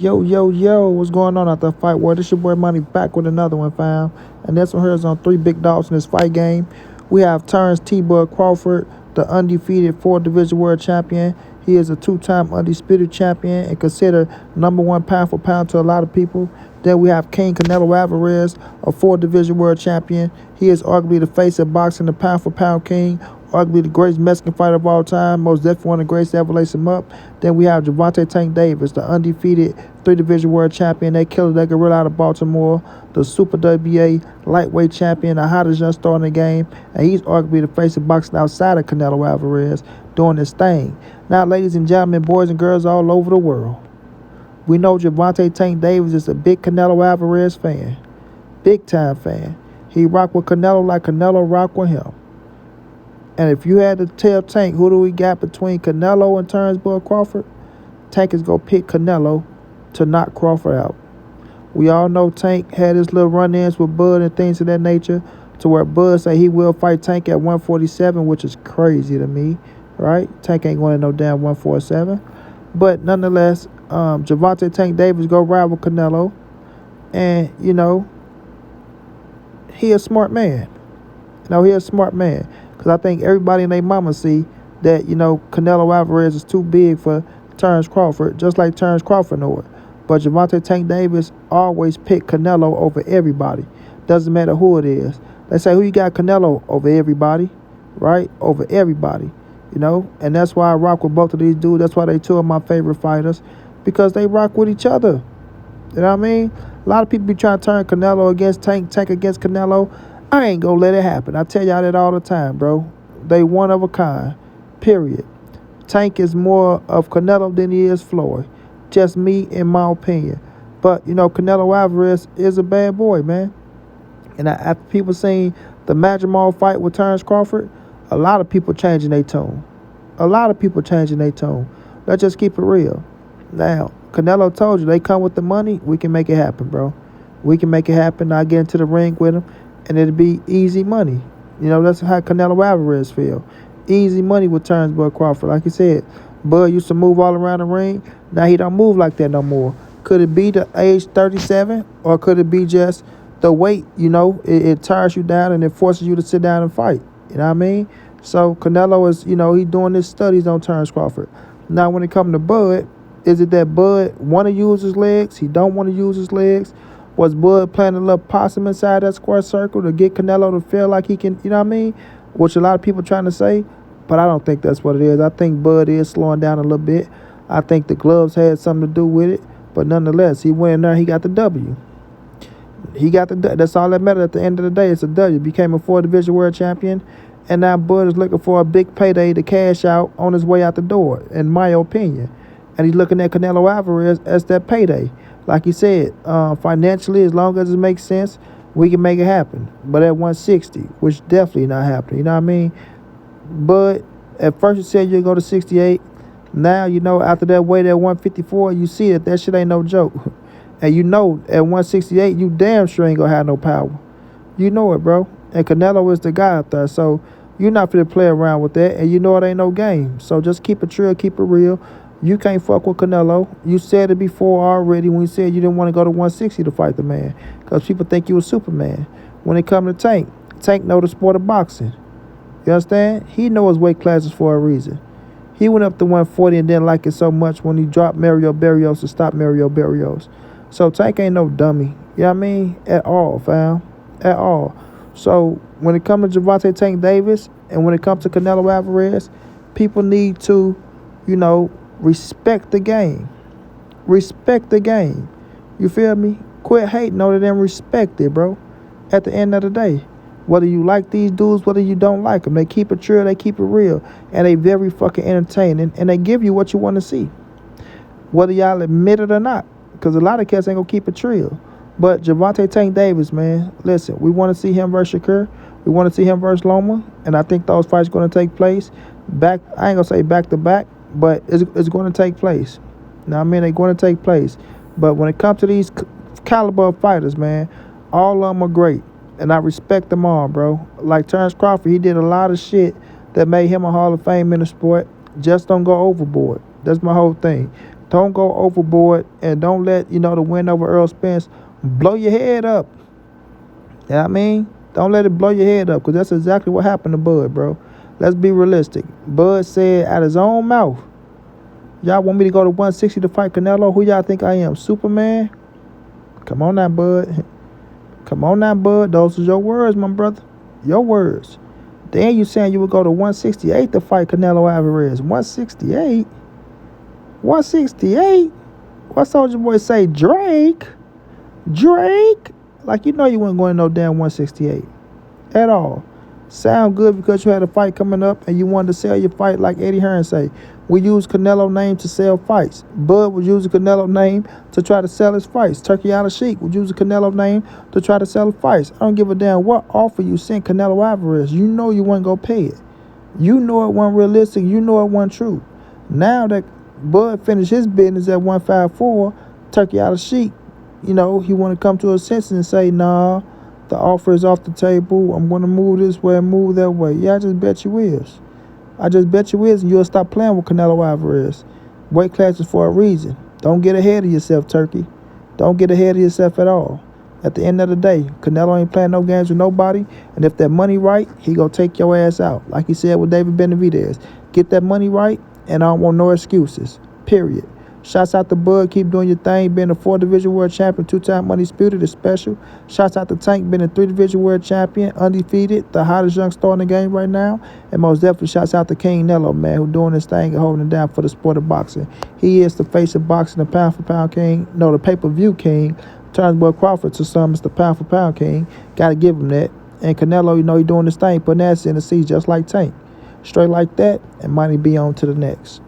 Yo, yo, yo, what's going on out there, fight world? This your boy Money back with another one, fam. And this one here is on three big dogs in this fight game. We have Terence T-Bug Crawford, the undefeated 4th Division World Champion. He is a 2-time undisputed champion and considered number one pound for pound to a lot of people. Then we have King Canelo Álvarez, a 4th Division World Champion. He is arguably the face of boxing, the pound for pound king, arguably the greatest Mexican fighter of all time, most definitely one of the greatest to ever lace him up. Then we have Gervonta Tank Davis, the undefeated 3 Division World Champion. That killer, that gorilla out of Baltimore, the Super WBA lightweight champion, the hottest young star in the game, and he's arguably the face of boxing outside of Canelo Álvarez doing his thing. Now, ladies and gentlemen, boys and girls all over the world, we know Gervonta Tank Davis is a big Canelo Álvarez fan, big time fan. He rock with Canelo like Canelo rock with him. And if you had to tell Tank who do we got between Canelo and Terence Bud Crawford, Tank is going to pick Canelo to knock Crawford out. We all know Tank had his little run-ins with Bud and things of that nature, to where Bud say he will fight Tank at 147, which is crazy to me, right? Tank ain't going to no damn 147. But nonetheless, Gervonta Tank Davis go ride with Canelo. And, he a smart man. He a smart man. Because I think everybody and their mama see that, Canelo Álvarez is too big for Terence Crawford, just like Terence Crawford know it. But Gervonta Tank Davis always pick Canelo over everybody. Doesn't matter who it is. They say, who you got? Canelo over everybody, right? Over everybody, And that's why I rock with both of these dudes. That's why they two of my favorite fighters, because they rock with each other. You know what I mean? A lot of people be trying to turn Canelo against Tank, Tank against Canelo. I ain't gonna let it happen. I tell y'all that all the time, bro. They one of a kind, period. Tank is more of Canelo than he is Floyd. Just me, in my opinion. But, Canelo Álvarez is a bad boy, man. And after people seeing the Madrimal fight with Terence Crawford, a lot of people changing their tone. Let's just keep it real. Now, Canelo told you, they come with the money, we can make it happen, bro. We can make it happen. I get into the ring with him, and it'll be easy money. That's how Canelo Álvarez feel. Easy money with Terence Bud Crawford. Like you said, Bud used to move all around the ring. Now he don't move like that no more. Could it be the age 37, or could it be just the weight? It tires you down and it forces you to sit down and fight. You know what I mean? So Canelo is, he doing his studies on Terence Crawford. Now when it comes to Bud, is it that Bud want to use his legs? He don't want to use his legs? Was Bud playing a little possum inside that square circle to get Canelo to feel like he can, you know what I mean? Which a lot of people trying to say, but I don't think that's what it is. I think Bud is slowing down a little bit. I think the gloves had something to do with it, but nonetheless, he went in there, he got the W. That's all that matters at the end of the day. It's a W. Became a 4th Division World Champion, and now Bud is looking for a big payday to cash out on his way out the door, in my opinion. And he's looking at Canelo Álvarez as that payday. Like he said, financially, as long as it makes sense, we can make it happen. But at 160, which definitely not happening. You know what I mean? But at first you said you'd go to 68. Now, after that weight at 154, you see that shit ain't no joke. And at 168, you damn sure ain't gonna have no power. You know it, bro. And Canelo is the guy out there. So you're not finna play around with that. And it ain't no game. So just keep it true, keep it real. You can't fuck with Canelo. You said it before already when you said you didn't want to go to 160 to fight the man, because people think you a Superman. When it comes to Tank know the sport of boxing. You understand? He know his weight classes for a reason. He went up to 140 and didn't like it so much when he dropped Mario Barrios to stop Mario Barrios. So Tank ain't no dummy. You know what I mean? At all, fam. At all. So when it comes to Gervonta Tank Davis and when it comes to Canelo Álvarez, people need to, respect the game. Respect the game. You feel me? Quit hating on it and respect it, bro. At the end of the day, whether you like these dudes, whether you don't like them, they keep it true, they keep it real, and they very fucking entertaining, and they give you what you want to see, whether y'all admit it or not, because a lot of cats ain't gonna keep it trill. But Gervonta Tank Davis, man, listen, we want to see him versus Shakur. We want to see him versus Loma, and I think those fights going to take place back. I ain't gonna say back to back, but it's going to take place. Now, they're going to take place. But when it comes to these caliber of fighters, man, all of them are great. And I respect them all, bro. Like Terence Crawford, he did a lot of shit that made him a Hall of Fame in the sport. Just don't go overboard. That's my whole thing. Don't go overboard, and don't let, the win over Earl Spence blow your head up. You know what I mean? Don't let it blow your head up, because that's exactly what happened to Bud, bro. Let's be realistic. Bud said out his own mouth, y'all want me to go to 160 to fight Canelo? Who y'all think I am, Superman? Come on now, Bud. Come on now, Bud. Those are your words, my brother. Your words. Then you saying you would go to 168 to fight Canelo Álvarez. 168? 168? What Soulja Boy say? Drake? Like, you wasn't going to no damn 168 at all. Sound good because you had a fight coming up and you wanted to sell your fight, like Eddie Hearn say. We use Canelo name to sell fights. Bud was using Canelo name to try to sell his fights. Turkey Al Sheik was using Canelo name to try to sell fights. I don't give a damn what offer you sent Canelo Álvarez. You know you wasn't going to pay it. You know it wasn't realistic. You know it wasn't true. Now that Bud finished his business at 154, Turkey Al Sheik, he want to come to his senses and say, nah, the offer is off the table. I'm going to move this way and move that way. Yeah, I just bet you is. And you'll stop playing with Canelo Álvarez. Weight classes for a reason. Don't get ahead of yourself, Turkey. Don't get ahead of yourself at all. At the end of the day, Canelo ain't playing no games with nobody, and if that money right, he gonna take your ass out. Like he said with David Benavidez. Get that money right, and I don't want no excuses. Period. Shouts out to Bud, keep doing your thing. Being a 4-division world champion, 2-time undisputed is special. Shouts out to Tank, being a 3-division world champion, undefeated, the hottest young star in the game right now. And most definitely shouts out to King Nello, man, who doing his thing and holding it down for the sport of boxing. He is the face of boxing, the pound-for-pound king. No, the pay-per-view king. Turns Crawford to some, it's the pound-for-pound king. Got to give him that. And Canelo, he doing his thing, putting ass in the seats just like Tank. Straight like that, and money be on to the next.